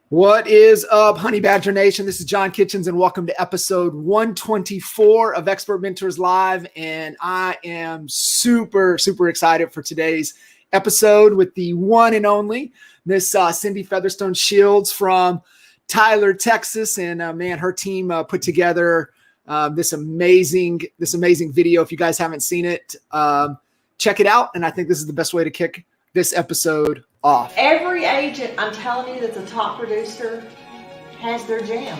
What is up, Honey Badger Nation? This is John Kitchens, and welcome to episode 124 of Expert Mentors Live. And I am super excited for today's episode with the one and only Miss Cindi Featherston-Shields from Tyler, Texas. And man, her team put together this amazing video. If you guys haven't seen it, check it out. And I think this is the best way to kick this episode off. Every agent, I'm telling you, that's a top producer has their jam.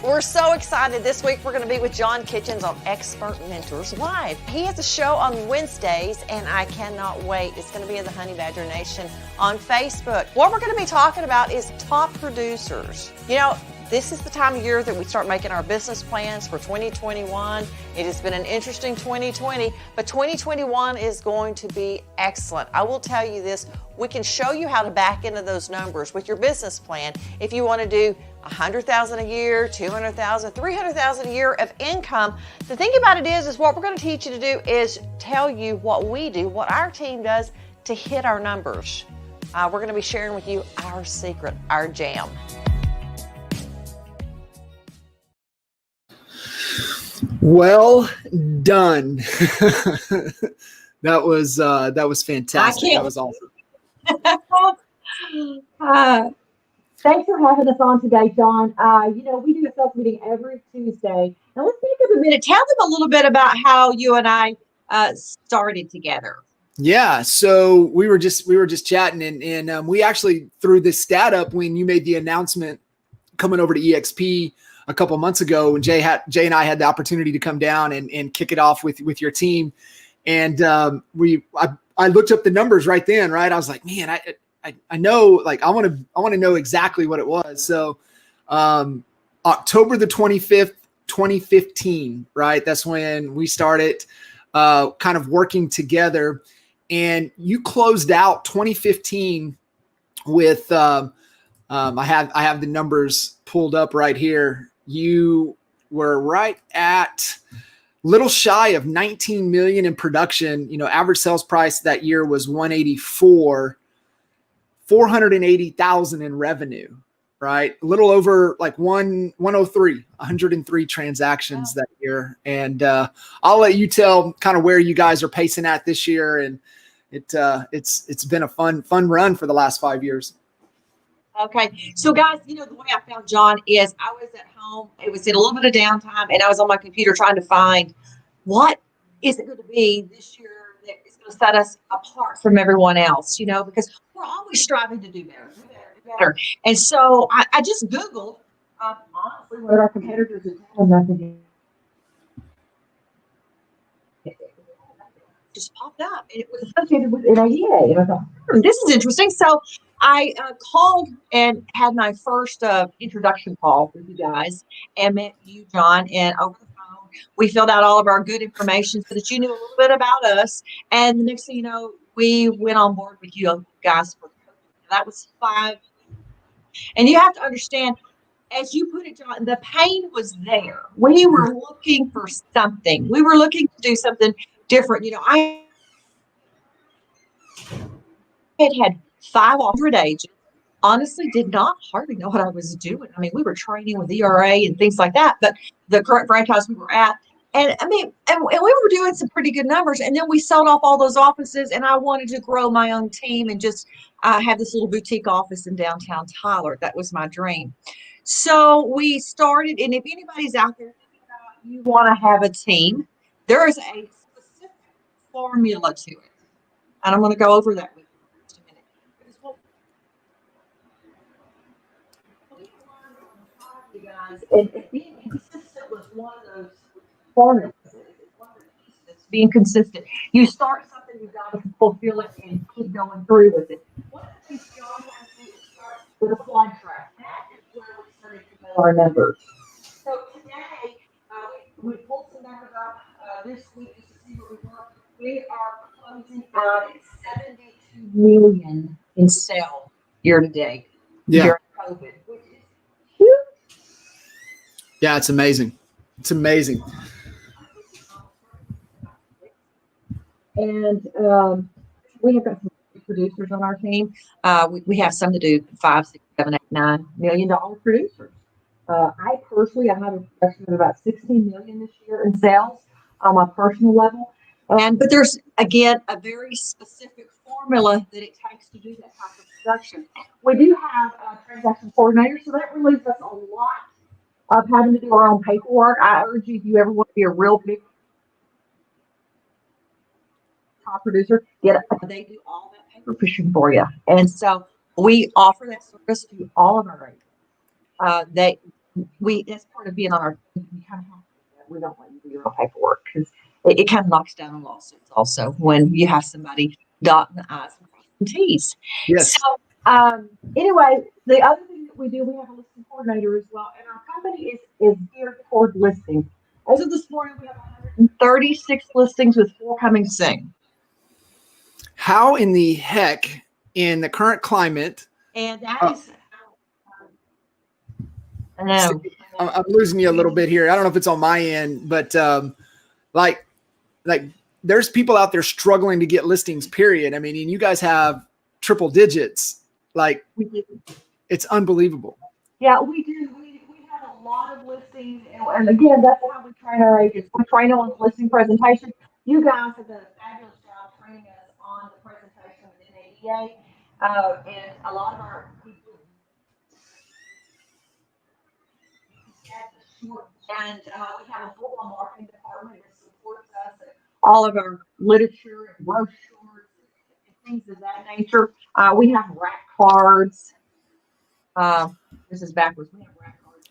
We're so excited. This week we're going to be with John Kitchens on Expert Mentors Live. He has a show on Wednesdays, and I cannot wait. It's going to be in the Honey Badger Nation on Facebook. What we're going to be talking about is top producers. You know, this is the time of year that we start making our business plans for 2021. It has been an interesting 2020, but 2021 is going to be excellent. I will tell you this, we can show you how to back into those numbers with your business plan. If you want to do $100,000 a year, $200,000, $300,000 a year of income, the thing about it is what we're going to teach you to do is tell you what we do, what our team does to hit our numbers. We're going to be sharing with you our secret, our jam. Well done. That was fantastic. That was awesome. Thanks for having us on today, John. We do a sales meeting every Tuesday. Now let's take a minute. Tell them a little bit about how you and I started together. Yeah, so we were just chatting, and we actually threw this stat up when you made the announcement coming over to EXP a couple months ago, when Jay and I had the opportunity to come down and kick it off with your team. And I looked up the numbers right then, right? I was like, man, I know, like, I want to know exactly what it was. So October the 25th, 2015, right? That's when we started kind of working together, and you closed out 2015 with I have the numbers pulled up right here. You were right at little shy of 19 million in production. You know, average sales price that year was 184, 480,000 in revenue, right? A little over like 103 transactions that year. And I'll let you tell kind of where you guys are pacing at this year. And it's been a fun run for the last 5 years. Okay. So guys, the way I found John is I was at home. It was in a little bit of downtime, and I was on my computer trying to find what is it going to be this year that is going to set us apart from everyone else, because we're always striving to do better. And so I just Googled, honestly, what our competitors are telling us to do. Just popped up, and it was associated with an idea. And I thought, this is interesting. So I called and had my first introduction call with you guys and met you, John, and over the phone, we filled out all of our good information so that you knew a little bit about us. And the next thing you know, we went on board with you guys for coaching. That was 5. And you have to understand, as you put it, John, the pain was there. We were looking for something. We were looking to do something different. I had 500 agents. Honestly, did not hardly know what I was doing. I mean, we were training with ERA and things like that, but the current franchise we were at, and we were doing some pretty good numbers. And then we sold off all those offices, and I wanted to grow my own team and just have this little boutique office in downtown Tyler. That was my dream. So we started, and if anybody's out there thinking about you want to have a team, there is a specific formula to it, and I'm going to go over that with you. And being consistent was one of those formulas. One of the pieces, being consistent. You start something, you've got to fulfill it and keep going through with it. One of the things we always have to do is start with a fly track. That is where we started to know our numbers. So today, we pulled some numbers up this week just to see what we were. We are closing out at 72 million in sales year to date during COVID. Yeah, it's amazing. It's amazing. And we have got some producers on our team. We have some that do $5, $6, $7, $8, $9 million producers. I personally, I have a projection of about 16 million this year in sales on my personal level. But there's again a very specific formula that it takes to do that type of production. We do have a transaction coordinator, so that relieves us a lot of having to do our own paperwork. I urge you, if you ever want to be a real big top producer, they do all that paper pushing for you. And so we offer that service to all of our agents. That's part of being on our team. We kind of have to, we don't let you do your own paperwork because it kind of knocks down on lawsuits also when you have somebody dotting the I's and crossing the T's. Yes. So anyway, the other thing that we do, we have a listing coordinator as well, and our company is geared toward listings. As of this morning, we have 136 listings with 4 coming soon. How in the heck, in the current climate, And that is, I know. I'm losing you a little bit here. I don't know if it's on my end, but like there's people out there struggling to get listings, period. I mean, and you guys have triple digits. Like, it's unbelievable. Yeah, we do. We have a lot of listings. And again, that's how we train our agents. We train them on the listing presentation. You guys have done a fabulous job training us on the presentation within ADA. And a lot of our people and we have a full-on marketing department that supports us and all of our literature and brochures and things of that nature. We have rack cards. This is backwards. We have rack cards.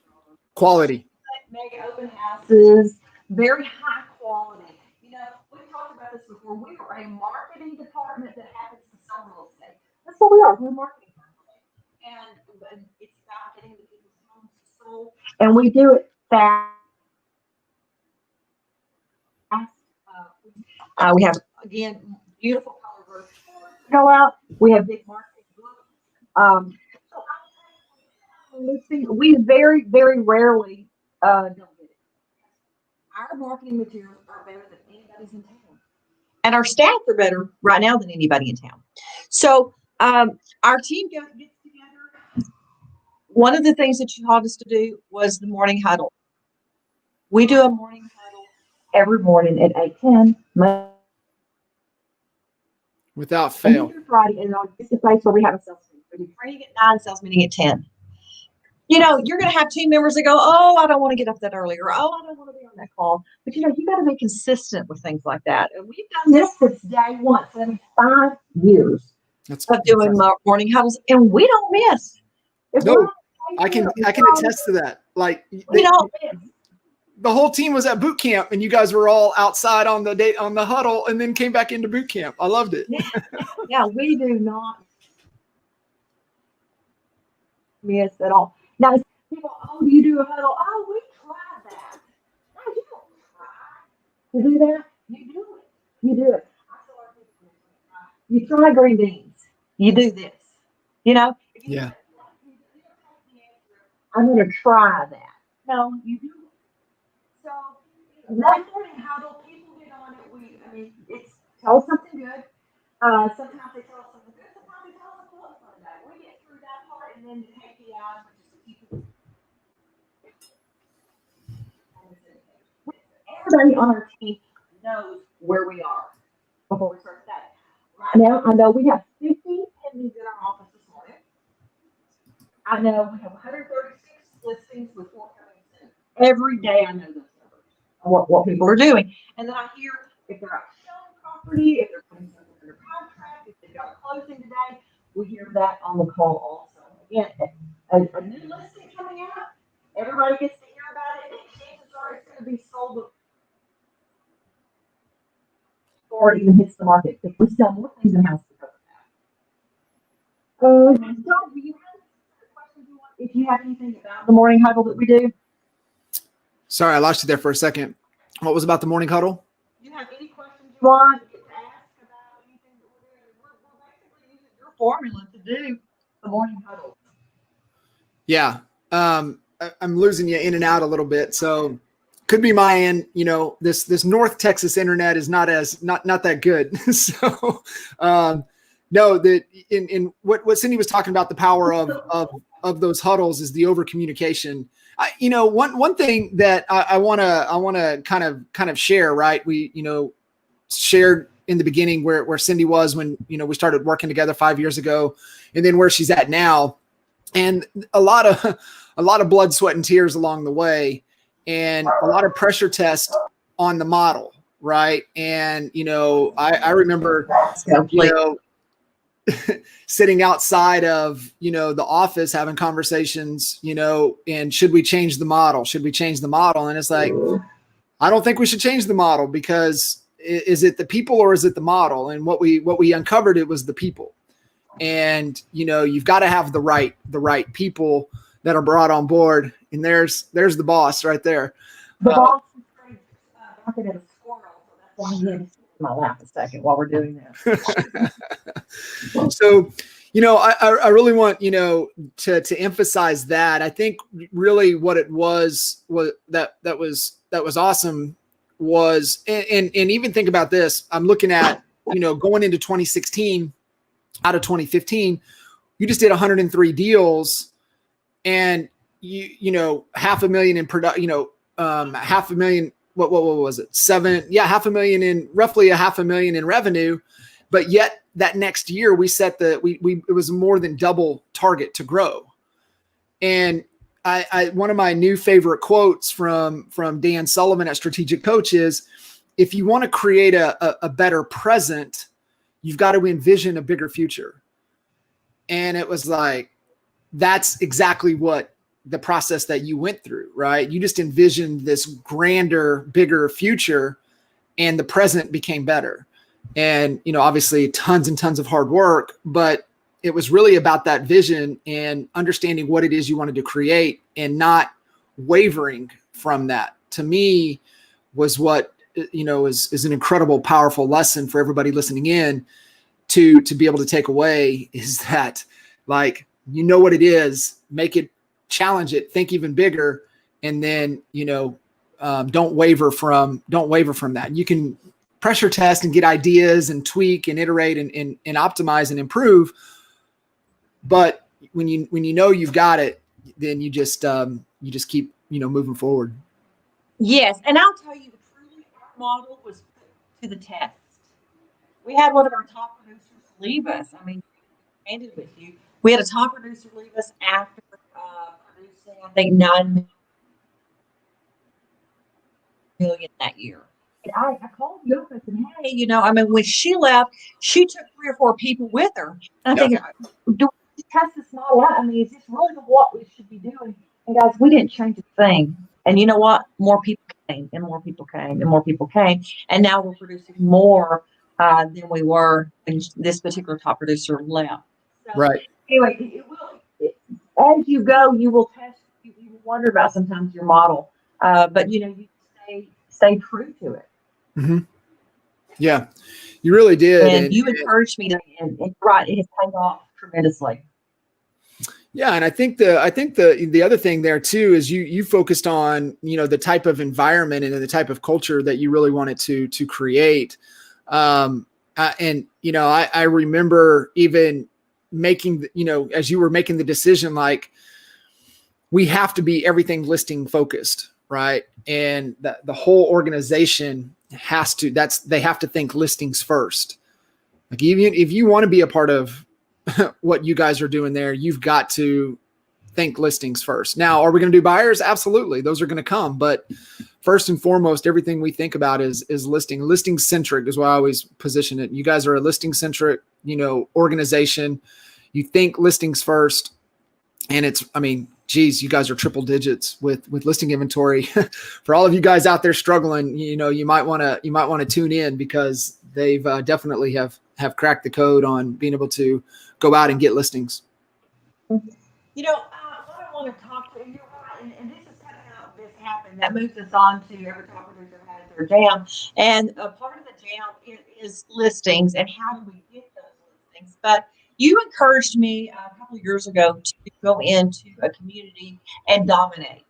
Quality. Mega open houses, very high quality. You know, we've talked about this before. We are a marketing department that happens to sell real estate. That's what we are. We're a marketing company. And it's about getting the people's homes sold. And we do it fast. We have, again, beautiful color brochures go out. We have big marketing books. We very, very rarely don't get it. Our marketing materials are better than anybody's in town. And our staff are better right now than anybody in town. So our team gets together. One of the things that you taught us to do was the morning huddle. We do a morning huddle every morning at 8:10. Without fail. Friday, and on face to face where we have a sales meeting. We do training at 9, sales meeting at 10. You know, you're going to have team members that go, oh, I don't want to get up that early, or oh, I don't want to be on that call. But you know, you got to be consistent with things like that. And we've done this since day one, 75 years of doing morning huddles, and we don't miss. No, I can attest to that. Like, we don't miss. The whole team was at boot camp, and you guys were all outside on the huddle, and then came back into boot camp. I loved it. Yeah, we do not miss at all. Now, people, oh, do you do a huddle? Oh, we tried that. No, you don't try to do that. You do it. You do it. You try green beans. You do this. You know? Yeah. I'm going to try that. No, you do it. So that morning huddle, people get on it. It's tell us something good. Sometimes they tell us something good. Sometimes they tell us a cool fun day. We get through that part, and then take the hours, which is people. Everybody on our team knows where we are before we start the day. Right now, I know we have 50 pendings in our office this morning. I know we have 136 listings with 4 coming soon. Every day I know those numbers, what people are doing. And then I hear if they're out selling property, if they're putting something under contract, if they've got a closing today, we hear that on the call also. Again, a new listing coming out, everybody gets to hear about it, and chances are it's going to be sold before it even hits the market, because we sell more things in house because of that. Dawn, do you have questions you want? If you have anything about the morning huddle that we do? Sorry, I lost you there for a second. What was about the morning huddle? Do you have any questions you want to ask about anything that we're doing? We're basically using your formula to do the morning huddle. Yeah. I'm losing you in and out a little bit. So could be my end. You know, this North Texas internet is not that good. So No, that in what Cindy was talking about, the power of those huddles is the over communication. One thing that I want to kind of share, right? We shared in the beginning where Cindy was when we started working together 5 years ago, and then where she's at now, and a lot of blood, sweat, and tears along the way, and a lot of pressure tests on the model, right? And I remember sitting outside of the office having conversations, and should we change the model? Should we change the model? And it's like, I don't think we should change the model, because is it the people or is it the model? And what we uncovered, it was the people. And you've got to have the right people that are brought on board. And there's the boss right there. The boss is barking at a squirrel, so that's why he had to sit in my lap a second while we're doing this. So, I really want, to emphasize that. I think really what it was that was awesome was, and even think about this. I'm looking at, going into 2016 out of 2015, you just did 103 deals, and $500,000 in production, $500,000. What was it? $500,000 in roughly $500,000 in revenue. But yet that next year we set it was more than double target to grow. And one of my new favorite quotes from Dan Sullivan at Strategic Coach is, if you want to create a better present, you've got to envision a bigger future. And it was like, that's exactly what the process that you went through, right? You just envisioned this grander, bigger future, and the present became better. And, obviously tons and tons of hard work, but it was really about that vision and understanding what it is you wanted to create and not wavering from that. To me, was what, is an incredible, powerful lesson for everybody listening in to be able to take away, is that, like, what it is, make it, challenge it, think even bigger. And then, don't waver from that. You can pressure test and get ideas and tweak and iterate and optimize and improve. But when you've got it, then you just keep, moving forward. Yes. And I'll tell you, truly, our model was put to the test. We had one of our top producers leave us. I mean, candid with you, we had a top producer leave us after producing, I think, $9 million that year. And I called you up and said, hey, when she left, she took 3 or 4 people with her. And I think, do we test this model out? I mean, is this really what we should be doing? And guys, we didn't change a thing. And you know what? More people came, and more people came, and more people came. And now we're producing more than we were when this particular top producer left. So, right. Anyway, as you go, you will test. You will wonder about sometimes your model, but you stay true to it. Mm-hmm. Yeah, you really did. And you encouraged me to, and right, it has paid off tremendously. Yeah, and I think the other thing there too is you focused on the type of environment and the type of culture that you really wanted to create. And I remember even making as you were making the decision, like, we have to be everything listing focused, right? And the whole organization they have to think listings first. Like, even if you want to be a part of what you guys are doing there, you've got to think listings first. Now, are we going to do buyers? Absolutely. Those are going to come. But first and foremost, everything we think about is listing centric is what I always position it. You guys are a listing centric, organization. You think listings first. And you guys are triple digits with listing inventory. For all of you guys out there struggling, you might want to tune in, because they've definitely have cracked the code on being able to go out and get listings. What I want to talk to you about, and this is kind of how this happened. That moves us on to every top producer has their jam, and a part of the jam is listings and how do we get those listings. But you encouraged me a couple of years ago to go into a community and dominate,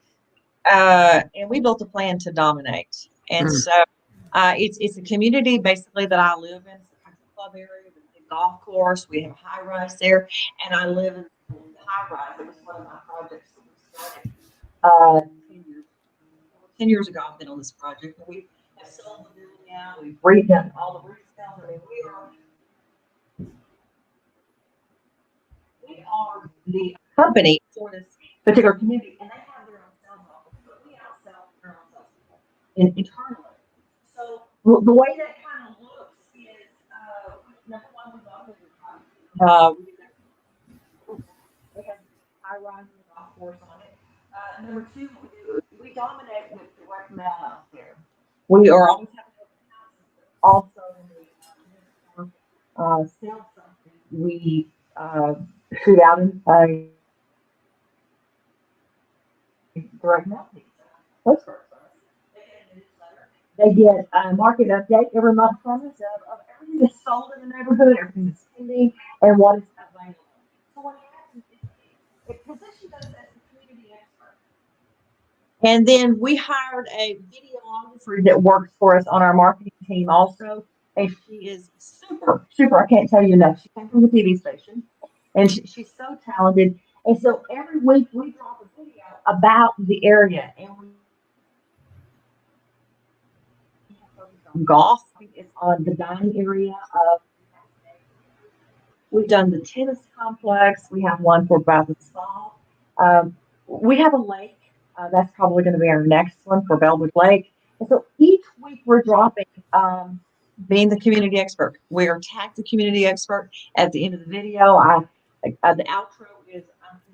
and we built a plan to dominate. And so it's a community basically that I live in. It's a country club area with big golf course. We have a high rise there, and I live in the high rise. It was one of my projects that we started 10 years ago. I've been on this project, and we have sold the building now. We've redone all the roof stuff. I mean, we are the company for this particular community, and they have their own sales office, but we outsell our own salespeople internally. So the way that kind of looks is, number one, we have high rise and golf course on it. Number two, we dominate with direct mail out there. We are always having open houses, but also when we sell something, we shoot out a direct mail piece. Postcard service. They get a newsletter. They get a market update every month from us of everything that's sold in the neighborhood, everything that's pending, and what is available. So what happens is it positions us as the community expert. And then we hired a videographer that works for us on our marketing team also. And she is super, super. I can't tell you enough. She came from the TV station, and she's so talented. And so every week we drop a video about the area, and we focus on golf. It's on the dining area of. We've done the tennis complex. We have one for Bath and Spa. We have a lake. That's probably going to be our next one for Bellwood Lake. And so each week we're dropping, being the community expert. We are tagged the community expert at the end of the video. The outro is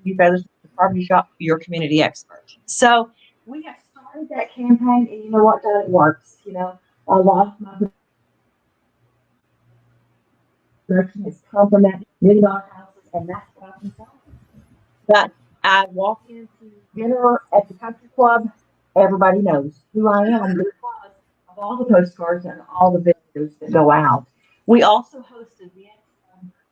Cindi Featherston, the property shop, your community expert. So we have started that campaign, and you know what? It works. You know, a lot of my production has come from that $1 million houses, and that's what I've been selling. But I walk into dinner at the country club, everybody knows who I am because of all the postcards and all the videos that go out. We also host events.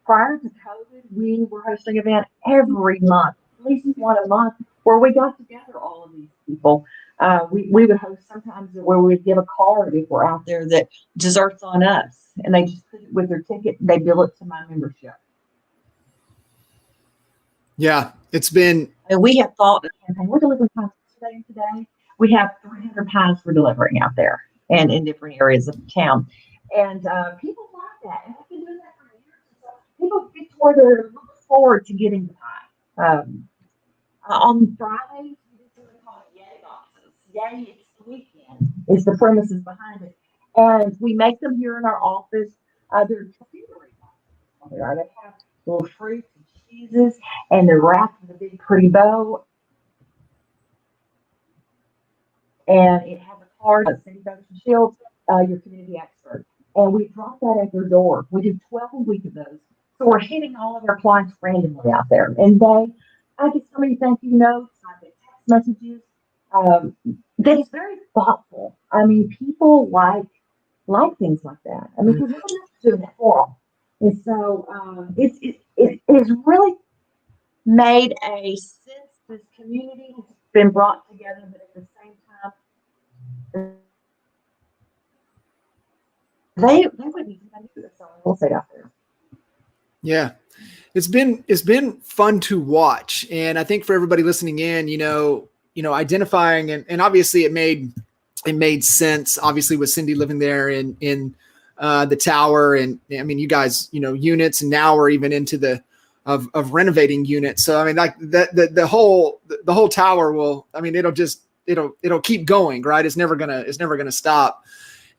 Prior to COVID, we were hosting events every month, at least one a month, where we got together all of these people. We would host sometimes where we would give a card if we're out there that desserts on us, and they just put it with their ticket. They bill it to my membership. Yeah, it's been. And we have thought the campaign. We're delivering pies today. We have 300 pies we're delivering out there and in different areas of town. And people like that. And we've been doing that for years. So people get to where they're looking forward to getting the pie. On Fridays, we do something called Yay boxes. Yay, it's the weekend. It's the premises behind it. And we make them here in our office. They're charcuterie boxes. They have little fruits and cheeses, and they're wrapped with a big pretty bow. And it has a card of Cindi Featherston-Shields, your community expert. And we drop that at their door. We do 12 a week of those. So we're hitting all of our clients randomly out there. And I get so many thank you notes, I get text messages. That is very thoughtful. I mean, people like things like that. I mean, because nobody else is doing that for them. And so it has really made a sense this community has been brought together, but at the same time, they wouldn't even do this on real estate out there. Yeah, it's been fun to watch, and I think for everybody listening in, identifying and obviously it made sense. Obviously, with Cindi living there in the tower, and I mean, you guys, units, and now we're even into the of renovating units. So I mean, like the whole tower will. I mean, it'll keep going, right? It's never gonna stop.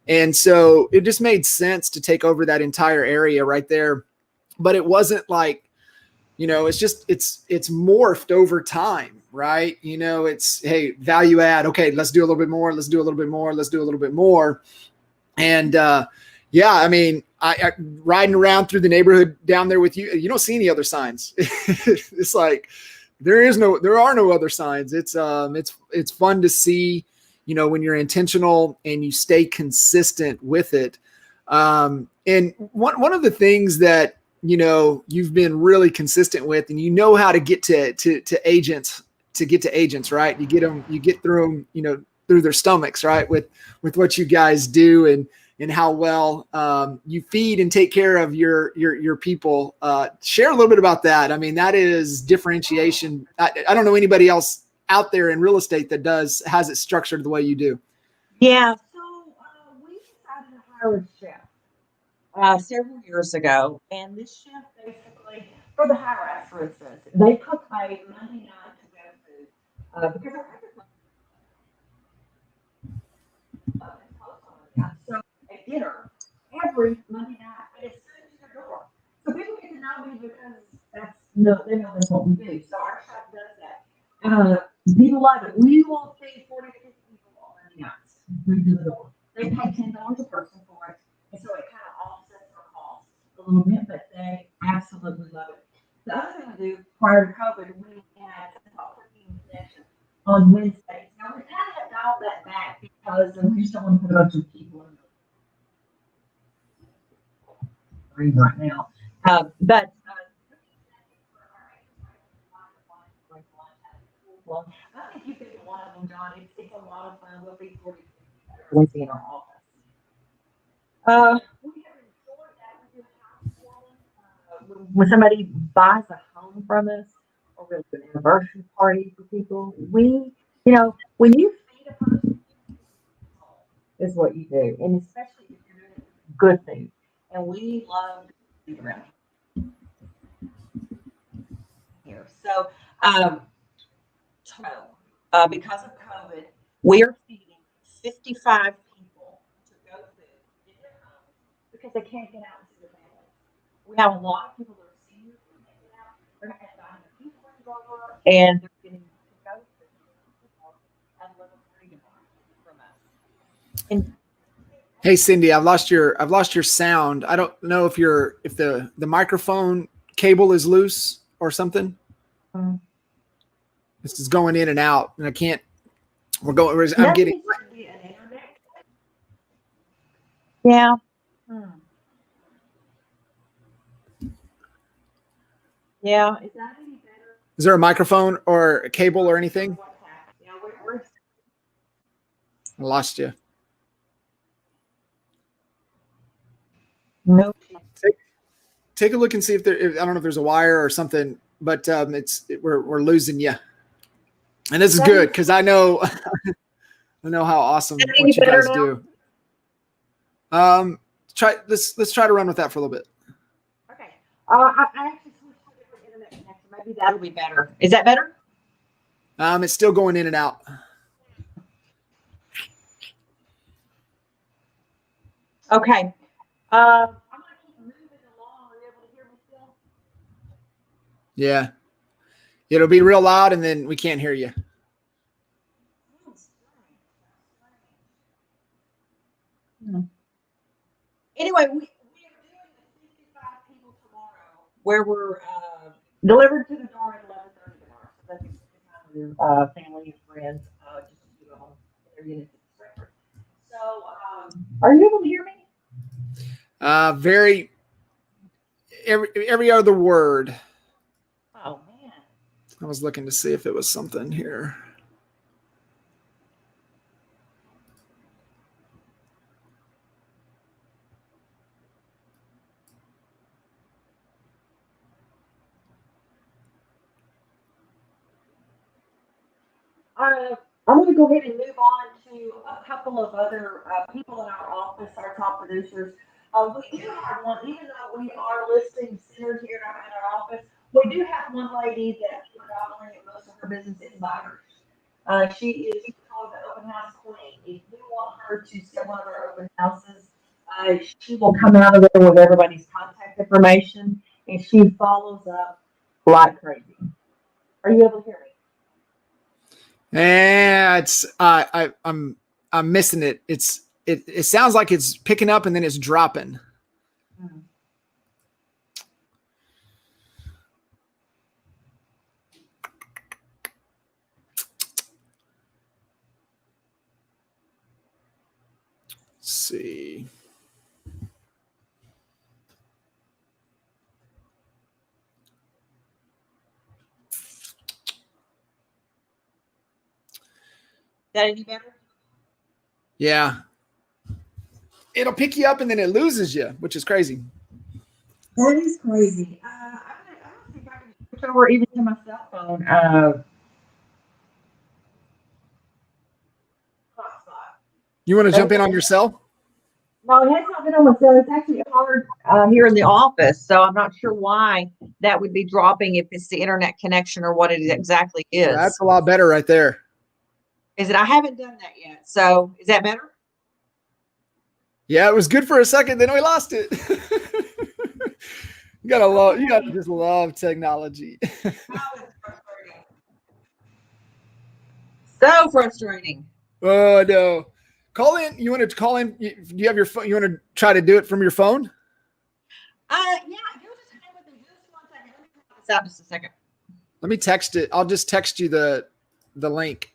And so it just made sense to take over that entire area right there. But it wasn't like, it's morphed over time, right? It's, hey, value add. Okay, let's do a little bit more. Let's do a little bit more. Let's do a little bit more. And yeah, I mean, I riding around through the neighborhood down there with you, you don't see any other signs. It's like there are no other signs. It's fun to see, when you're intentional and you stay consistent with it. And one of the things that, you've been really consistent with, and how to get to agents, right? You get through them, through their stomachs, right? With what you guys do. And and how well you feed and take care of your people. Share a little bit about that. I mean, that is differentiation. I don't know anybody else out there in real estate that has it structured the way you do. Yeah. So we decided to hire a chef several years ago, and this chef basically, for the high rise, for instance, they cook a Monday night to go food because our so at dinner every Monday night, and it's sent to your door. So people get to know me because they know that's what we do. So our chef does that. People love it. We will feed 40 to 50 people on Monday nights through the door. They pay $10 a person for it, and so it kind of offsets their cost a little bit, but they absolutely love it. The other thing we do prior to COVID, we had a cooking connection on Wednesdays. Now we kind of have dialed that back because we just don't want to put a bunch of people in the room right now. But I think you could be one of them, John. It's a lot of fun. We'll be 40 Wednesday in our office. We have enjoyed that. We do housewarming. When somebody buys a home from us, or we'll do an anniversary party for people, when you feed a person, is what you do, and especially if you're doing good things. And we love to feed around here. So, because of COVID, we are feeding 55 people to go food in their homes because they can't get out and see their families. We have a lot of people that are seniors who can't get out. They're not buying a pizza over, and they're getting to go food and live a freedom from us. And Hey Cindy, I've lost your sound. I don't know if the microphone cable is loose or something. This is going in and out, and I can't. I'm getting. Yeah. Yeah. Is that any better? Is there a microphone or a cable or anything? Yeah, I lost you. Nope. Take a look and see if I don't know if there's a wire or something, but we're losing you. And this is good because I know how awesome what you guys do. Let's try to run with that for a little bit. Okay. I actually switched to a different internet connection. Maybe that'll be better. Is that better? It's still going in and out. Okay. I'm gonna keep moving along. Are you able to hear me still? Yeah. It'll be real loud and then we can't hear you. Anyway, we are doing the 55 people tomorrow where we're delivered to the door at 11:30 tomorrow. So that's your family and friends just to do their units. So, are you able to hear me? Every other word. Oh man. I was looking to see if it was something here. I'm going to go ahead and move on to a couple of other people in our office, our top producers. We do have one, even though we are listing centered here in our office, we do have one lady that predominantly most of her business is buyers. She is called the open house queen. If you want her to set one of our open houses, she will come out of there with everybody's contact information, and she follows up like crazy. Are you able to hear me? Yeah, I'm missing it. It sounds like it's picking up and then it's dropping. Let's see. Is that any better? Yeah. it'll pick you up and then it loses you, which is crazy. That is crazy. I don't think I can switch over even to my cell phone. You want to jump in on your cell? No, it has not been on my cell. It's actually hard here in the office, so I'm not sure why that would be dropping, if it's the internet connection or what it exactly is. That's a lot better right there. Is it? I haven't done that yet. So is that better? Yeah, it was good for a second, then we lost it. You gotta just love technology. Oh, it's frustrating. So frustrating. Oh no. Call in. You want to call in? Do you have your phone? You want to try to do it from your phone? Yeah, you'll just hang with me. Just 1 second. Let me put this out just a second. Let me text it. I'll just text you the link.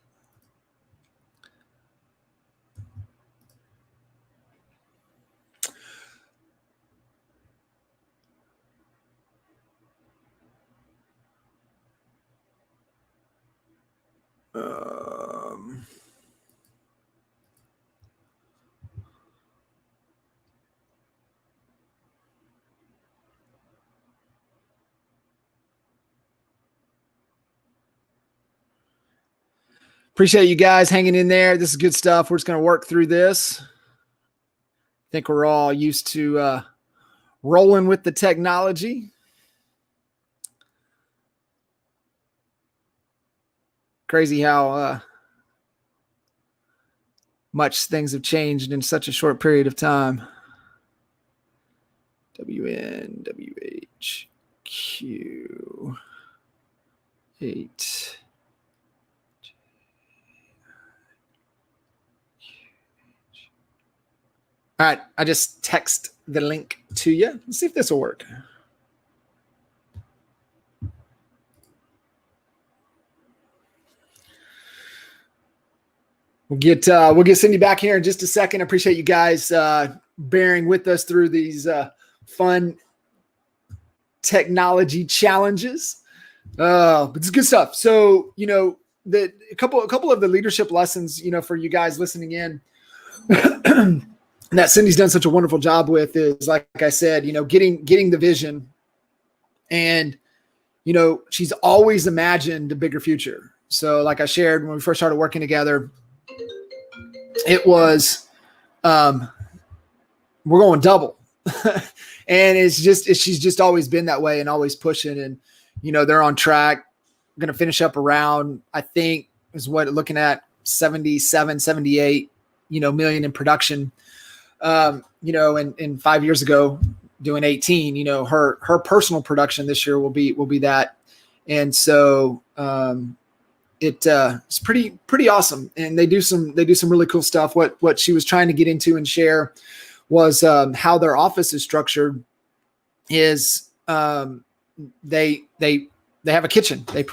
Appreciate you guys hanging in there. This is good stuff. We're just going to work through this. I think we're all used to rolling with the technology. Crazy how much things have changed in such a short period of time. WNWHQ 8. All right, I just text the link to you. Let's see if this will work. We'll get Cindi back here in just a second. I appreciate you guys bearing with us through these fun technology challenges. But it's good stuff. So, a couple of the leadership lessons, for you guys listening in, that Cindy's done such a wonderful job with is, like I said, getting the vision, and, she's always imagined a bigger future. So like I shared when we first started working together, it was, we're going double. And she's just always been that way and always pushing, and, they're on track. Going to finish up around, I think is what looking at 77, 78, million in production. And 5 years ago doing 18, her personal production this year will be that. And so, it's pretty awesome. And they do some really cool stuff. What she was trying to get into and share was, how their office is structured is, they have a kitchen. They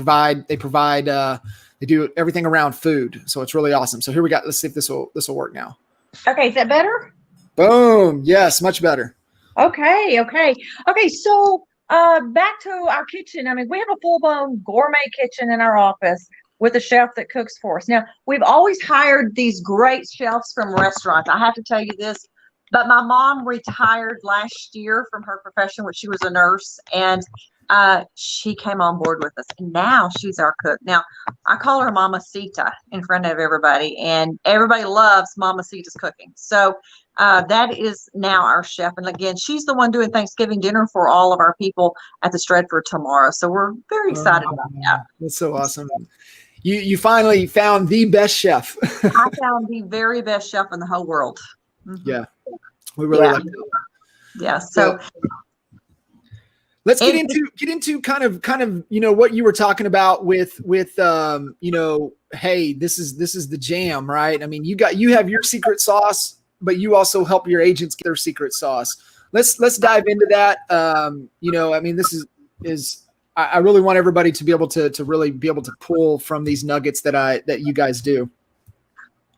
do everything around food. So it's really awesome. So here we got, let's see if this will work now. Okay. Is that better? Boom. Yes. Much better. Okay. So, back to our kitchen. I mean, we have a full-blown gourmet kitchen in our office with a chef that cooks for us. Now, we've always hired these great chefs from restaurants. I have to tell you this, but my mom retired last year from her profession, which she was a nurse, and she came on board with us, and now she's our cook. Now, I call her Mama Sita in front of everybody, and everybody loves Mama Sita's cooking. So that is now our chef. And again, she's the one doing Thanksgiving dinner for all of our people at the Stratford tomorrow. So we're very excited about that. That's so awesome. You finally found the best chef. I found the very best chef in the whole world. Mm-hmm. Yeah. We really like it. Yeah. So let's get into kind of, what you were talking about with hey, this is the jam, right? I mean, you have your secret sauce, but you also help your agents get their secret sauce. Let's dive into that. I mean, this is I really want everybody to be able to really be able to pull from these nuggets that you guys do.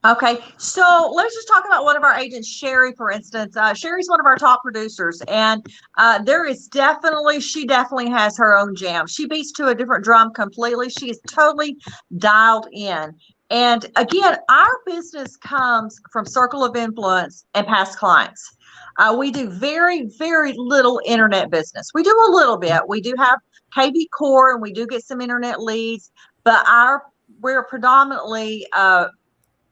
Okay, so let's just talk about one of our agents, Sherry, for instance. Sherry's one of our top producers, and she definitely has her own jam. She beats to a different drum completely. She is totally dialed in. And again, our business comes from circle of influence and past clients. We do very, very little internet business. We do a little bit. We do have KB Core, and we do get some internet leads, but we're predominantly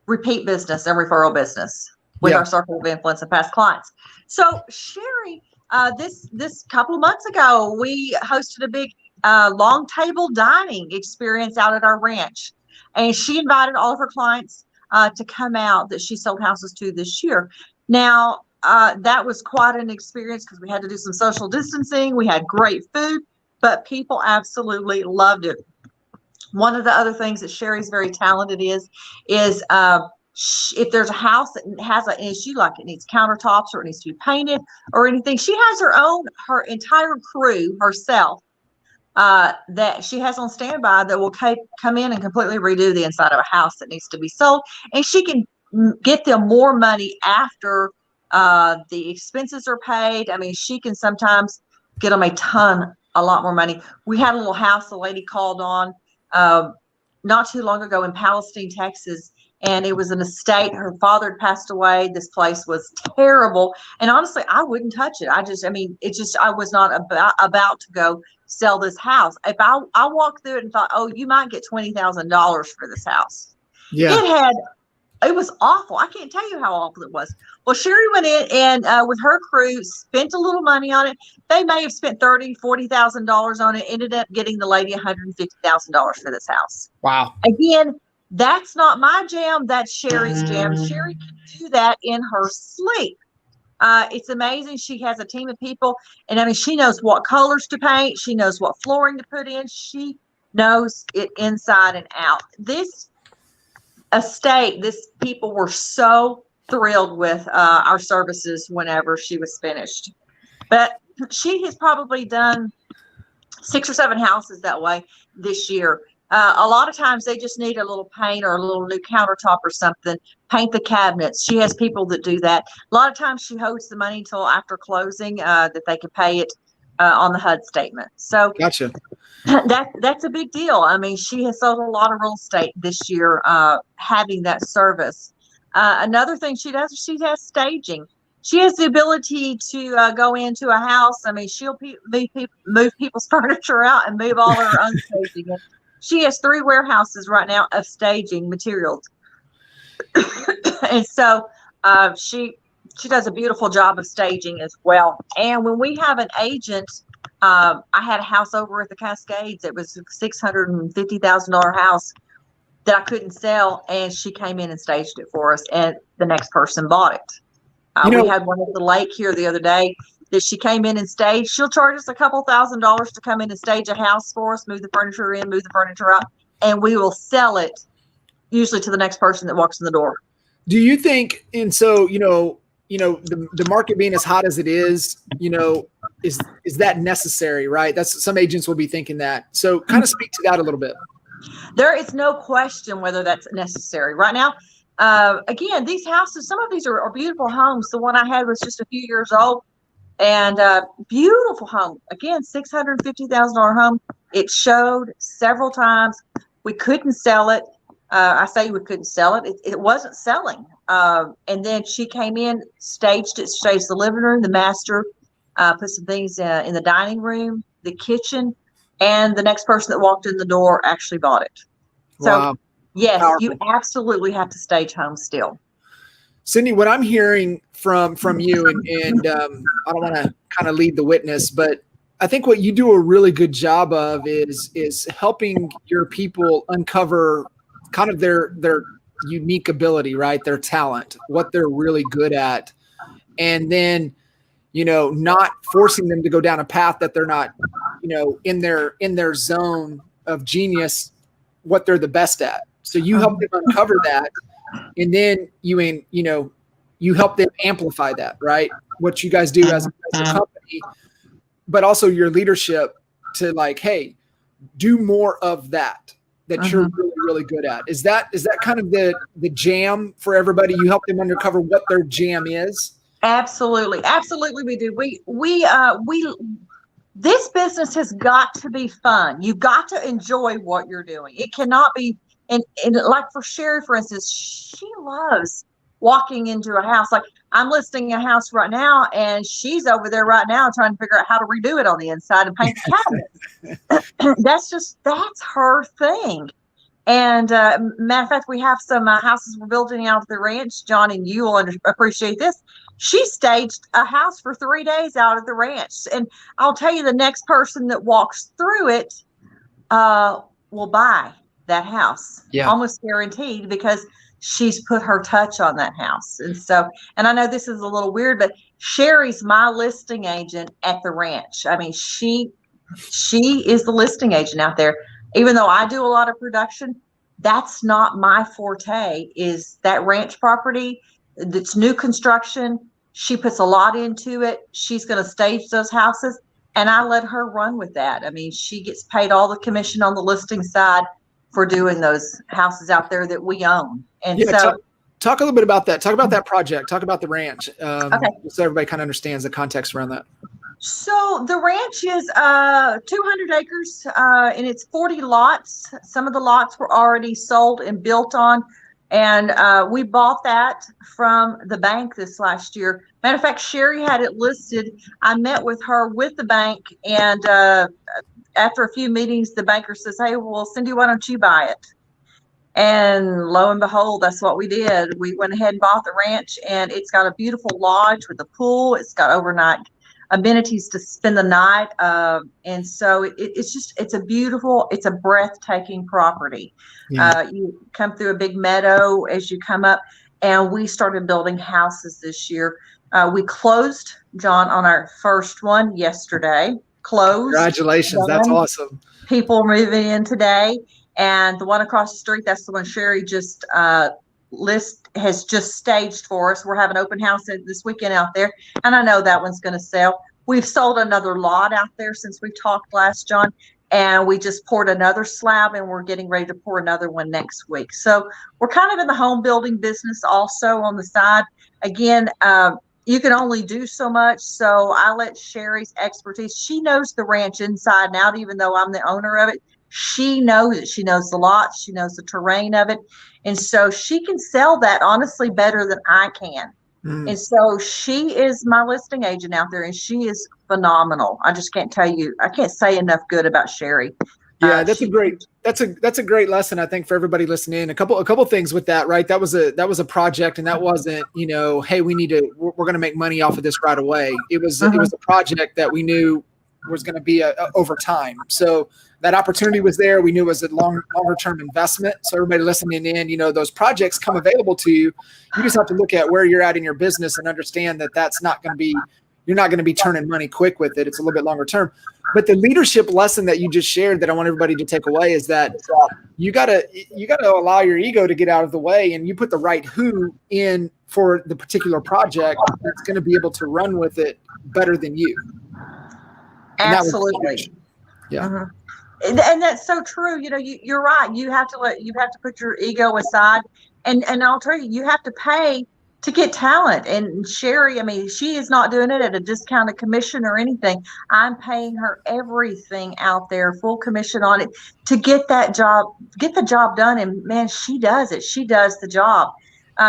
repeat business and referral business with our circle of influence and past clients. So Sherry, this couple of months ago, we hosted a big long table dining experience out at our ranch, and she invited all of her clients to come out that she sold houses to this year. Now, that was quite an experience because we had to do some social distancing. We had great food, but people absolutely loved it. One of the other things that Sherry's very talented is if there's a house that has an issue, like it needs countertops or it needs to be painted or anything, she has her entire crew herself that she has on standby that will come in and completely redo the inside of a house that needs to be sold, and she can get them more money after the expenses are paid. I mean, she can sometimes get them a lot more money. We had a little house a lady called on not too long ago in Palestine, Texas, and it was an estate. Her father had passed away. This place was terrible, and honestly, I wouldn't touch it. I was not about to go sell this house. If I walked through it and thought, oh, you might get $20,000 for this house. Yeah. It was awful. I can't tell you how awful it was. Well, Sherry went in and with her crew spent a little money on it. They may have spent $30,000, $40,000 on it. Ended up getting the lady $150,000 for this house. Wow. Again, that's not my jam. That's Sherry's jam. Sherry can do that in her sleep. It's amazing. She has a team of people, and I mean, she knows what colors to paint. She knows what flooring to put in. She knows it inside and out. This estate, people were so thrilled with our services whenever she was finished. But she has probably done 6 or 7 houses that way this year. A lot of times they just need a little paint or a little new countertop or something, paint the cabinets. She has people that do that. A lot of times she holds the money until after closing that they can pay it on the HUD statement. So gotcha. That's a big deal. I mean, she has sold a lot of real estate this year having that service. Another thing she does, she has staging. She has the ability to go into a house. I mean, she'll move people's furniture out and move all her own staging. She has 3 warehouses right now of staging materials. And so she does a beautiful job of staging as well. And when we have an agent, I had a house over at the Cascades. It was a $650,000 house that I couldn't sell, and she came in and staged it for us, and the next person bought it. We had one at the lake here the other day that she came in and staged. She'll charge us a couple $1,000s to come in and stage a house for us, move the furniture in, move the furniture out, and we will sell it usually to the next person that walks in the door. Do you think, and so, the market being as hot as it is, is that necessary, right? That's some agents will be thinking that. So kind of speak to that a little bit. There is no question whether that's necessary right now. Again, these houses, some of these are beautiful homes. The one I had was just a few years old, and beautiful home. Again, $650,000 home. It showed several times. We couldn't sell it. I say we couldn't sell it. It wasn't selling. And then she came in, staged the living room, the master, put some things in the dining room, the kitchen, and the next person that walked in the door actually bought it. So, wow. Yes, powerful. You absolutely have to stage homes still. Cindi, what I'm hearing from you, and I don't want to kind of lead the witness, but I think what you do a really good job of is helping your people uncover kind of their unique ability, right? Their talent, what they're really good at. And then, not forcing them to go down a path that they're not, in their zone of genius, what they're the best at. So you help them uncover that. And then you help them amplify that, right? What you guys do as a company, but also your leadership to hey, do more of that you're really, really good at. Is that kind of the jam for everybody? You help them uncover what their jam is? Absolutely. Absolutely. We do. This business has got to be fun. You've got to enjoy what you're doing. It cannot be And like for Sherry, for instance, she loves walking into a house. Like I'm listing a house right now, and she's over there right now trying to figure out how to redo it on the inside and paint the cabinets. That's her thing. And matter of fact, we have some houses we're building out of the ranch. John, and you will appreciate this. She staged a house for 3 days out of the ranch. And I'll tell you, the next person that walks through it will buy that house. Yeah. Almost guaranteed, because she's put her touch on that house. And so, and I know this is a little weird, but Sherry's my listing agent at the ranch. I mean, she is the listing agent out there. Even though I do a lot of production, that's not my forte. Is that ranch property that's new construction. She puts a lot into it. She's going to stage those houses, and I let her run with that. I mean, she gets paid all the commission on the listing side for doing those houses out there that we own. And so talk a little bit about that. Talk about that project. Talk about the ranch. Okay. So everybody kind of understands the context around that. So the ranch is 200 acres and it's 40 lots. Some of the lots were already sold and built on. And we bought that from the bank this last year. Matter of fact, Sherry had it listed. I met with her with the bank, and after a few meetings, the banker says, "Hey, well, Cindi, why don't you buy it?" And lo and behold, that's what we did. We went ahead and bought the ranch, and it's got a beautiful lodge with a pool. It's got overnight amenities to spend the night. And so it's a breathtaking property. Yeah. You come through a big meadow as you come up, and we started building houses this year. We closed, John, on our first one yesterday. Closed. Congratulations. That's awesome. People moving in today. And the one across the street, that's the one Sherry just has just staged for us. We're having open house this weekend out there, and I know that one's going to sell. We've sold another lot out there since we talked last, John, and we just poured another slab, and we're getting ready to pour another one next week. So we're kind of in the home building business also on the side. Again, you can only do so much, so I let Sherry's expertise. She knows the ranch inside and out, even though I'm the owner of it. She knows it. She knows the lots. She knows the terrain of it. And so she can sell that honestly better than I can. And so she is my listing agent out there, and she is phenomenal. I just can't tell you, I can't say enough good about Sherry. Yeah, that's a great lesson, I think, for everybody listening. A couple things with that, right? That was a project, and that wasn't, hey, we're going to make money off of this right away. It was a project that we knew was going to be over time. So that opportunity was there. We knew it was a longer term investment. So everybody listening in, those projects come available to you. You just have to look at where you're at in your business and understand that that's not going to be, you're not going to be turning money quick with it. It's a little bit longer term. But the leadership lesson that you just shared that I want everybody to take away is that you gotta allow your ego to get out of the way, and you put the right who in for the particular project that's going to be able to run with it better than you. Absolutely. Yeah. And that's so true. You're right. You have to put your ego aside, and I'll tell you, you have to pay to get talent. And Sherry, I mean, she is not doing it at a discounted commission or anything. I'm paying her everything out there, full commission on it, to get the job done. And man, she does it. She does the job.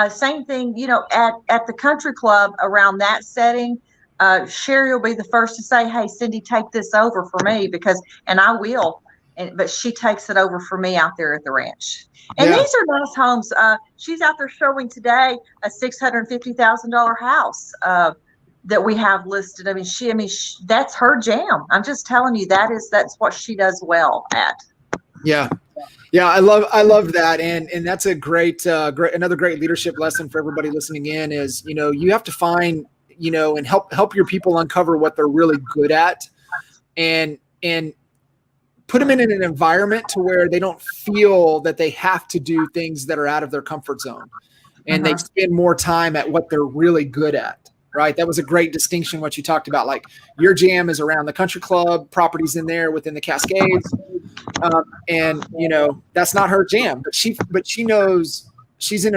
Same thing, at the country club around that setting. Sherry will be the first to say, "Hey, Cindi, take this over for me," and I will. But she takes it over for me out there at the ranch. And these are nice homes. She's out there showing today a $650,000 house that we have listed. I mean, that's her jam. I'm just telling you, that's what she does well at. Yeah. Yeah. I love that. And that's a another great leadership lesson for everybody listening in is, you have to find, and help your people uncover what they're really good at, and put them in an environment to where they don't feel that they have to do things that are out of their comfort zone, and they spend more time at what they're really good at. Right. That was a great distinction, what you talked about. Like, your jam is around the country club properties in there within the Cascades. And that's not her jam, but she knows she's in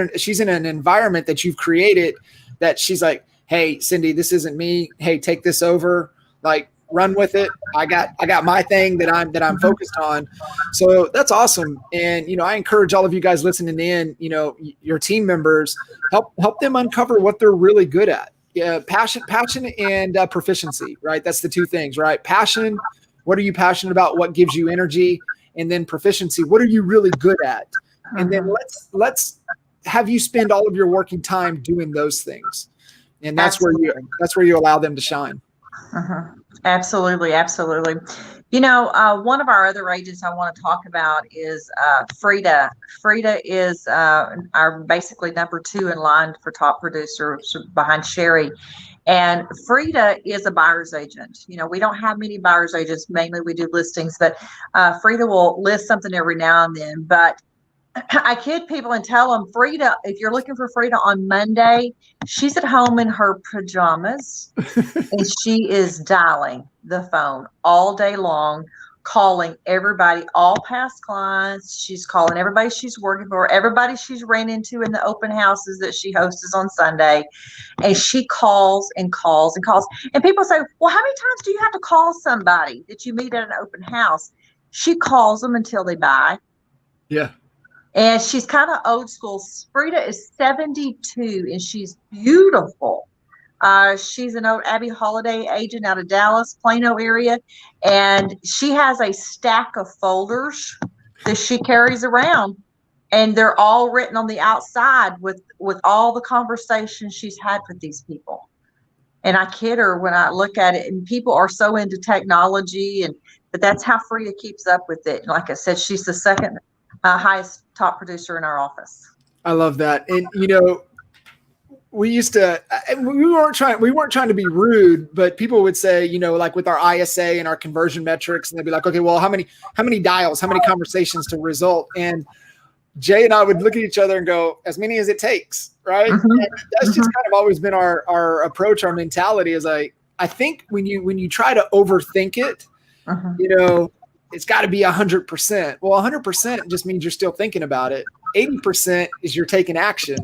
an environment that you've created that she's like, "Hey, Cindi, this isn't me. Hey, take this over. Like, run with it. I got my thing that I'm focused on. So that's awesome. And, I encourage all of you guys listening in, your team members, help them uncover what they're really good at. Yeah. Passion and proficiency, right? That's the two things, right? Passion. What are you passionate about? What gives you energy? And then proficiency. What are you really good at? And then let's have you spend all of your working time doing those things. And that's where you allow them to shine. Absolutely. Absolutely. One of our other agents I want to talk about is Frida. Frida is our basically number 2 in line for top producer behind Sherry. And Frida is a buyer's agent. We don't have many buyer's agents. Mainly we do listings, but Frida will list something every now and then. But I kid people and tell them, Frida, if you're looking for Frida on Monday, she's at home in her pajamas and she is dialing the phone all day long, calling everybody, all past clients. She's calling everybody she's working for, everybody she's ran into in the open houses that she hosts on Sunday. And she calls and calls and calls. And people say, well, how many times do you have to call somebody that you meet at an open house? She calls them until they buy. Yeah. And she's kind of old school. Frida is 72 and she's beautiful. She's an old Abby Holiday agent out of Dallas, Plano area. And she has a stack of folders that she carries around. And they're all written on the outside with all the conversations she's had with these people. And I kid her when I look at it, and people are so into technology, but that's how Frida keeps up with it. And like I said, she's the second highest top producer in our office. I love that. And we used to, we weren't trying to be rude, but people would say, like with our ISA and our conversion metrics, and they'd be like, okay, well, how many dials, how many conversations to result? And Jay and I would look at each other and go, as many as it takes, right? And that's just kind of always been our approach, our mentality is like, I think when you try to overthink it, it's got to be 100%. Well, 100% just means you're still thinking about it. 80% is you're taking action.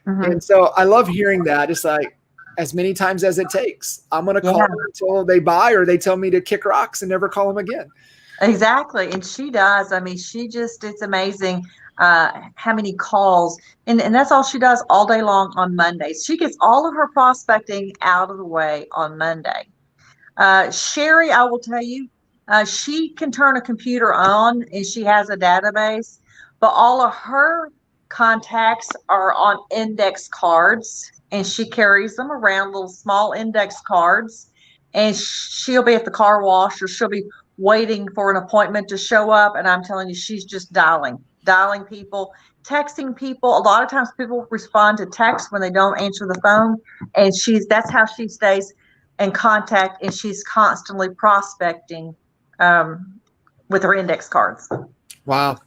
And so I love hearing that. It's like as many times as it takes. I'm going to call them until they buy or they tell me to kick rocks and never call them again. Exactly. And she does. I mean, it's amazing how many calls. And that's all she does all day long on Mondays. She gets all of her prospecting out of the way on Monday. Sherry, I will tell you, she can turn a computer on and she has a database, but all of her contacts are on index cards and she carries them around, little small index cards, and she'll be at the car wash or she'll be waiting for an appointment to show up. And I'm telling you, she's just dialing people, texting people. A lot of times people respond to text when they don't answer the phone, and that's how she stays in contact, and she's constantly prospecting with her index cards. Wow.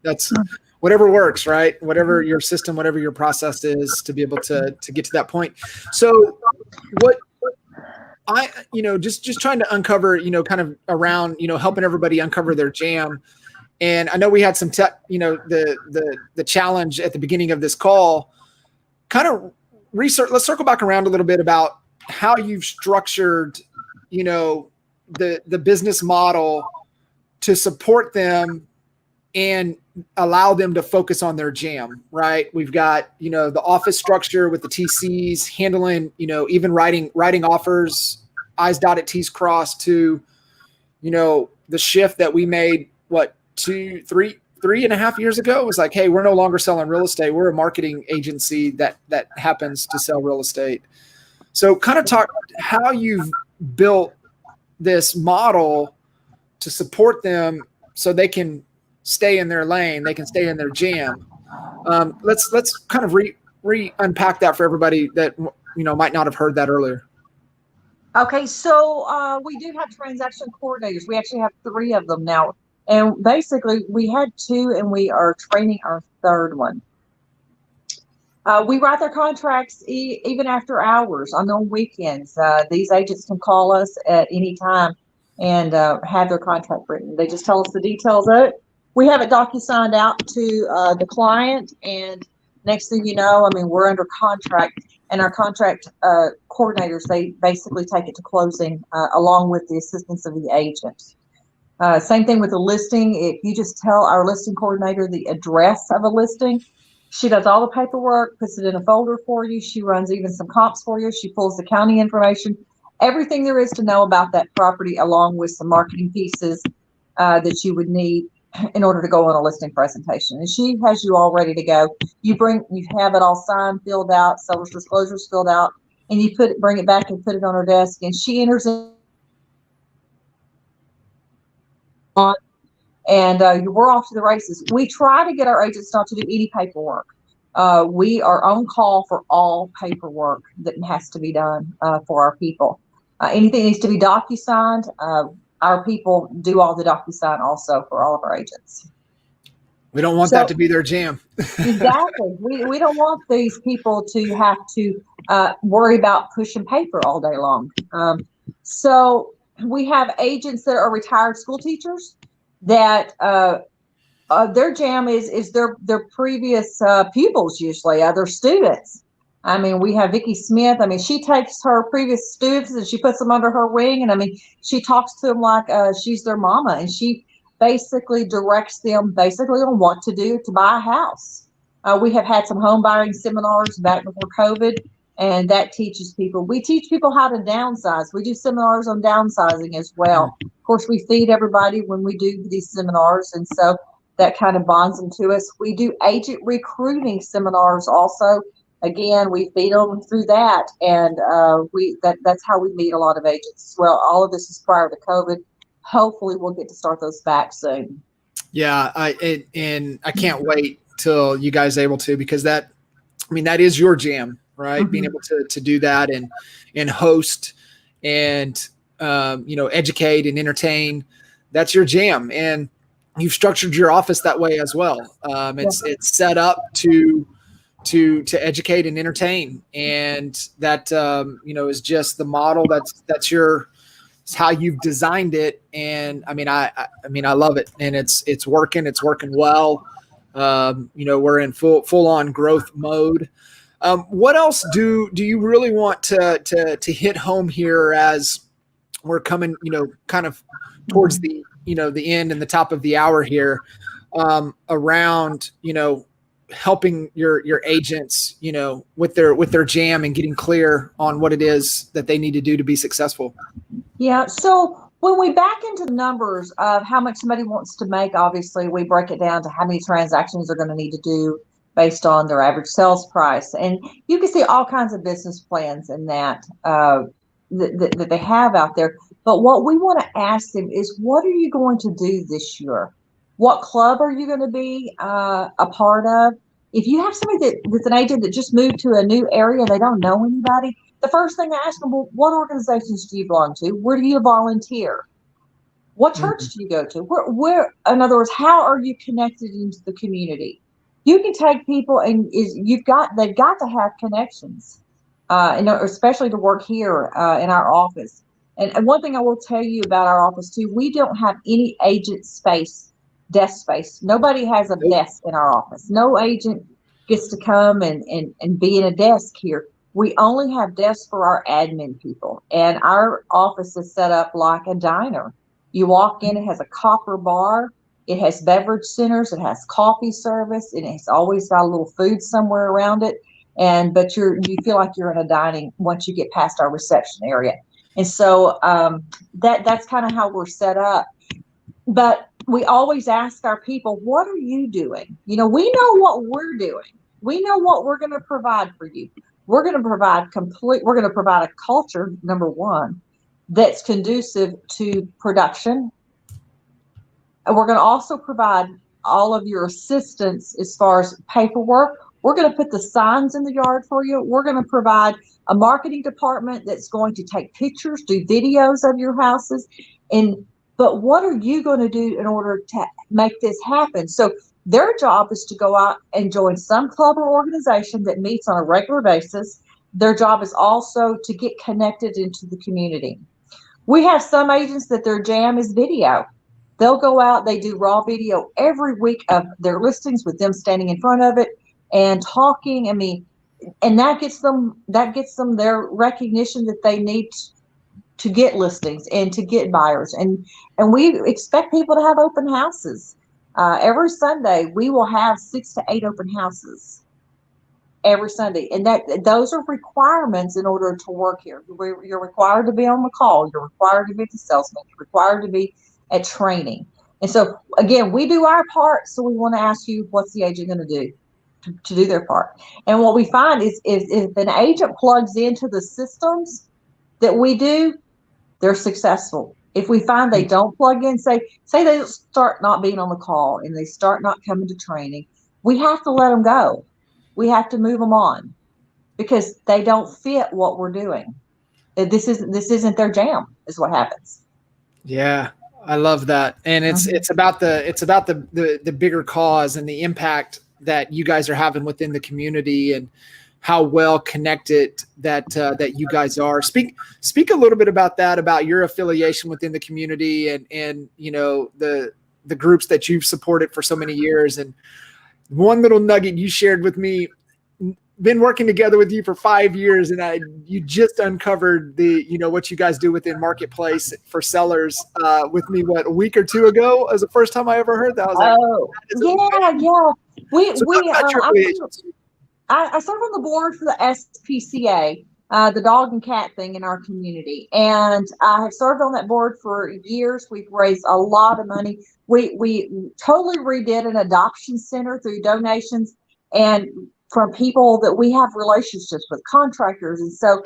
That's whatever works, right? Whatever your system, whatever your process is to be able to get to that point. So what I, just trying to uncover, kind of around, helping everybody uncover their jam. And I know we had some the challenge at the beginning of this call, kind of research. Let's circle back around a little bit about how you've structured, the business model to support them and allow them to focus on their jam, right? We've got, the office structure with the TCs handling, even writing offers, I's dotted, T's crossed, to, the shift that we made, 3.5 years ago. It was like, hey, we're no longer selling real estate. We're a marketing agency that happens to sell real estate. So kind of talk how you've built this model to support them so they can stay in their lane, they can stay in their jam. Let's kind of unpack that for everybody that might not have heard that earlier. Okay, so we do have transaction coordinators. We actually have 3 of them now, and basically we had 2, and we are training our 3rd one. We write their contracts even after hours on weekends. These agents can call us at any time and have their contract written. They just tell us the details of it. We have it docu-signed out to the client, and next thing you know, we're under contract. and our contract coordinators, they basically take it to closing along with the assistance of the agent. Same thing with the listing. If you just tell our listing coordinator the address of a listing, she does all the paperwork, puts it in a folder for you. She runs even some comps for you. She pulls the county information, everything there is to know about that property, along with some marketing pieces that you would need in order to go on a listing presentation. And she has you all ready to go. You have it all signed, filled out, seller's disclosures filled out, and you bring it back and put it on her desk, and she enters it on, and we're off to the races. We try to get our agents not to do any paperwork. We are on call for all paperwork that has to be done for our people. Anything needs to be docu-signed. Our people do all the DocuSign also for all of our agents. We don't want that to be their jam. Exactly. We don't want these people to have to worry about pushing paper all day long. So we have agents that are retired school teachers that their jam is their previous pupils, usually their students. I mean, we have Vicki Smith. I mean, she takes her previous students and she puts them under her wing. And I mean, she talks to them like she's their mama, and she basically directs them on what to do to buy a house. We have had some home buying seminars back before COVID, and that teaches people. We teach people how to downsize. We do seminars on downsizing as well. Of course, we feed everybody when we do these seminars, and so that kind of bonds them to us. We do agent recruiting seminars also. Again, we feed them through that, and that's how we meet a lot of agents as well. All of this is prior to COVID. Hopefully, we'll get to start those back soon. Yeah, I can't wait till you guys are able to, because that is your jam, right? Mm-hmm. Being able to do that and host and educate and entertain. That's your jam, and you've structured your office that way as well. It's set up to educate and entertain, and that is just the model. That's how you've designed it, and I love it, and it's working well. We're in full on growth mode. What else do you really want to hit home here as we're coming kind of towards the the end and the top of the hour here, around helping your agents, with their jam and getting clear on what it is that they need to do to be successful? Yeah. So when we back into the numbers of how much somebody wants to make, obviously we break it down to how many transactions they're going to need to do based on their average sales price. And you can see all kinds of business plans in that they have out there. But what we want to ask them is, what are you going to do this year? What club are you going to be a part of? If you have somebody that's an agent that just moved to a new area and they don't know anybody, the first thing I ask them, well, what organizations do you belong to? Where do you volunteer? What church do you go to? Where, in other words, how are you connected into the community? You can take people and they've got to have connections, especially to work here in our office. And one thing I will tell you about our office too, we don't have any agent space, desk space. Nobody has a desk in our office. No agent gets to come and be in a desk here. We only have desks for our admin people, and our office is set up like a diner. You walk in, it has a copper bar, it has beverage centers, it has coffee service, and it's always got a little food somewhere around it. But you feel like you're in a dining once you get past our reception area. And so that's kind of how we're set up. But we always ask our people, what are you doing? We know what we're doing. We know what we're going to provide for you. We're going to provide a culture, number one, that's conducive to production. And we're going to also provide all of your assistance as far as paperwork. We're going to put the signs in the yard for you. We're going to provide a marketing department that's going to take pictures, do videos of your houses. But what are you going to do in order to make this happen? So their job is to go out and join some club or organization that meets on a regular basis. Their job is also to get connected into the community. We have some agents that their jam is video. They'll go out, they do raw video every week of their listings with them standing in front of it and talking. and that gets them their recognition that they need to get listings and to get buyers. And we expect people to have open houses. Every Sunday, we will have 6 to 8 open houses every Sunday. And those are requirements in order to work here. You're required to be on the call. You're required to be the salesman. You're required to be at training. And so, again, we do our part. So we want to ask you, what's the agent going to do to do their part? And what we find is if an agent plugs into the systems that we do, they're successful. If we find they don't plug in, say they start not being on the call and they start not coming to training, we have to let them go. We have to move them on because they don't fit what we're doing. This isn't their jam, is what happens. Yeah, I love that. And it's about the bigger cause and the impact that you guys are having within the community and how well connected that you guys are. Speak a little bit about that, about your affiliation within the community and you know the groups that you've supported for so many years. And one little nugget you shared with me, been working together with you for 5 years, and you just uncovered what you guys do within Marketplace for sellers with me a week or two ago. As the first time I ever heard that. I was I serve on the board for the SPCA, the dog and cat thing in our community. And I have served on that board for years. We've raised a lot of money. We totally redid an adoption center through donations and from people that we have relationships with, contractors. And so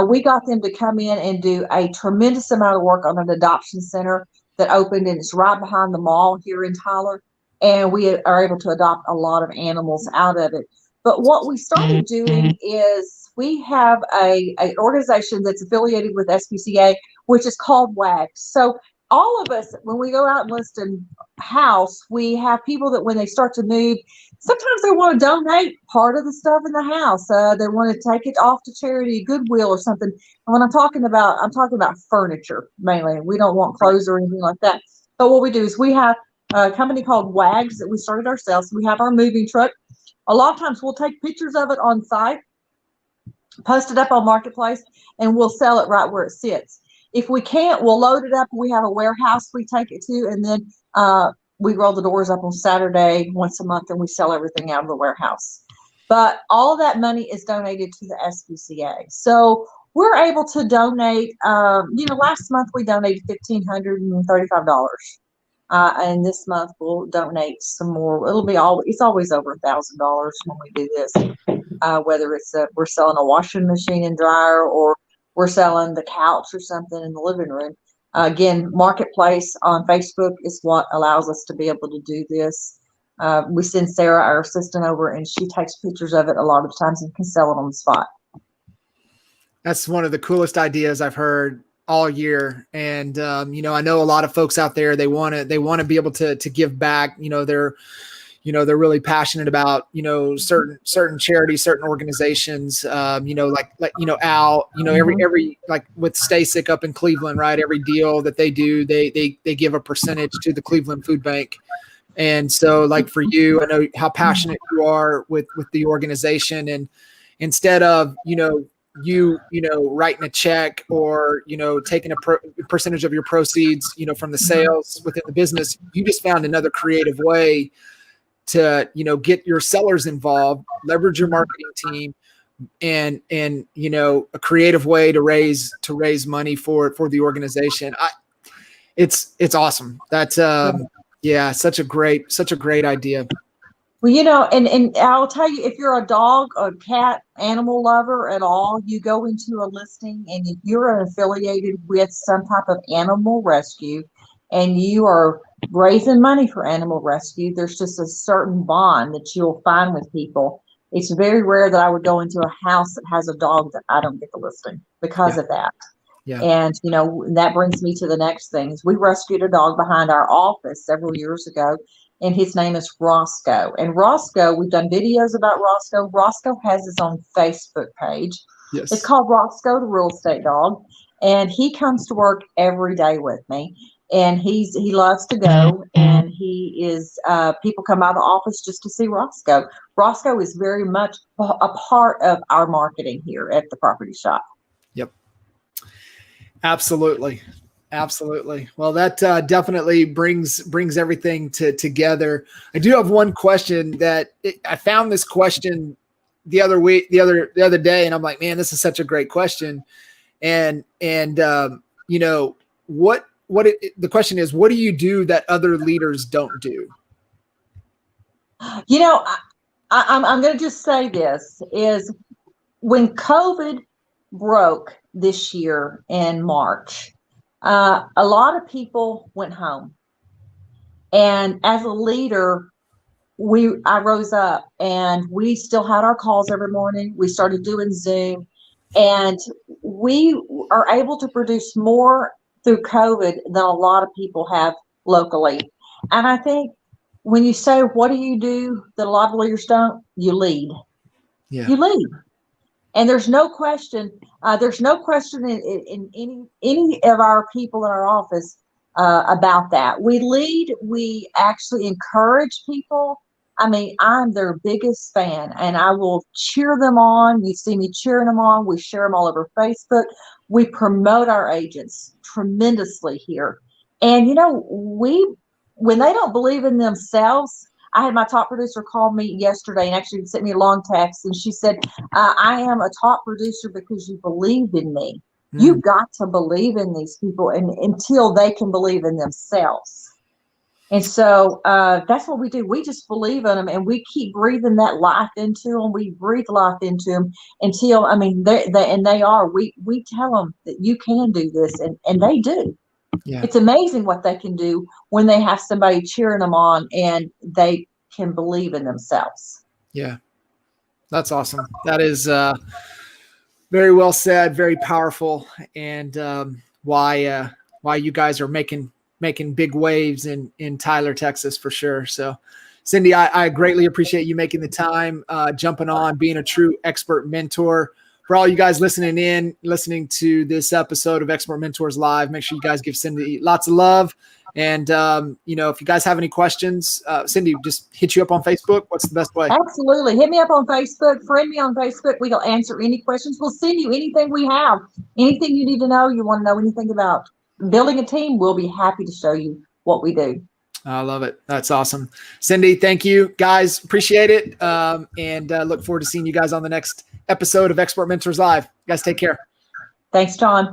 we got them to come in and do a tremendous amount of work on an adoption center that opened, and it's right behind the mall here in Tyler. And we are able to adopt a lot of animals out of it. But what we started doing is we have an organization that's affiliated with SPCA, which is called WAG. So all of us, when we go out and list a house, we have people that when they start to move, sometimes they want to donate part of the stuff in the house. They want to take it off to charity, Goodwill or something. And when I'm talking about furniture mainly. We don't want clothes or anything like that. So what we do is we have a company called WAGs that we started ourselves. We have our moving truck. A lot of times we'll take pictures of it on site, post it up on Marketplace, and we'll sell it right where it sits. If we can't, we'll load it up. We have a warehouse we take it to, and then we roll the doors up on Saturday once a month, and we sell everything out of the warehouse. But all of that money is donated to the SPCA. So we're able to donate, last month we donated $1,535. And this month we'll donate some more. It's always over $1,000 when we do this, whether it's we're selling a washing machine and dryer, or we're selling the couch or something in the living room. Again, Marketplace on Facebook is what allows us to be able to do this. We send Sarah, our assistant, over, and she takes pictures of it a lot of times and can sell it on the spot. That's one of the coolest ideas I've heard all year. And, I know a lot of folks out there, they want to be able to give back. They're really passionate about, certain charities, certain organizations, every, like with Stay Sick up in Cleveland, right? Every deal that they do, they give a percentage to the Cleveland Food Bank. And so like for you, I know how passionate you are with the organization, and instead of, writing a check or, taking a percentage of your proceeds, from the sales within the business, you just found another creative way to, get your sellers involved, leverage your marketing team, and a creative way to raise money for the organization. It's awesome. That's such a great idea. Well, and I'll tell you, if you're a dog or cat animal lover at all, you go into a listing, and if you're affiliated with some type of animal rescue and you are raising money for animal rescue, there's just a certain bond that you'll find with people. It's very rare that I would go into a house that has a dog that I don't get the listing because of that. Yeah. And, that brings me to the next thing is we rescued a dog behind our office several years ago, and his name is Roscoe. And Roscoe, we've done videos about Roscoe. Roscoe has his own Facebook page. Yes. It's called Roscoe the Real Estate Dog. And he comes to work every day with me. And he loves to go, and he is, people come by the office just to see Roscoe. Roscoe is very much a part of our marketing here at the property shop. Yep. Absolutely. Absolutely. Well, that definitely brings everything together. I do have one question I found this question the other day, and I'm like, man, this is such a great question. And you know, the question is, what do you do that other leaders don't do? You know, I'm going to just say this is when COVID broke this year in March, a lot of people went home, and as a leader, I rose up, and we still had our calls every morning. We started doing Zoom, and we are able to produce more through COVID than a lot of people have locally. And I think when you say, what do you do that a lot of leaders don't? You lead. Yeah. You lead. And there's no question in any of our people in our office about that. We lead, we actually encourage people. I mean, I'm their biggest fan, and I will cheer them on. You see me cheering them on. We share them all over Facebook. We promote our agents tremendously here. And, you know, when they don't believe in themselves, I had my top producer call me yesterday and actually sent me a long text, and she said, I am a top producer because you believed in me. You've got to believe in these people until they can believe in themselves. And so that's what we do. We just believe in them, and we keep breathing that life into them. We breathe life into them until, I mean, we tell them that you can do this, and they do. Yeah. It's amazing what they can do when they have somebody cheering them on and they can believe in themselves. Yeah, that's awesome. That is very well said, very powerful, and why you guys are making big waves in Tyler, Texas, for sure. So, Cindi, I greatly appreciate you making the time, jumping on, being a true expert mentor. For all you guys listening to this episode of Expert Mentors Live, make sure you guys give Cindi lots of love. And, you know, if you guys have any questions, Cindi, just hit you up on Facebook. What's the best way? Absolutely. Hit me up on Facebook. Friend me on Facebook. We'll answer any questions. We'll send you anything we have. Anything you need to know, you want to know anything about building a team, we'll be happy to show you what we do. I love it. That's awesome. Cindi, thank you, guys. Appreciate it. And look forward to seeing you guys on the next episode of Expert Mentors Live. You guys take care. Thanks, John.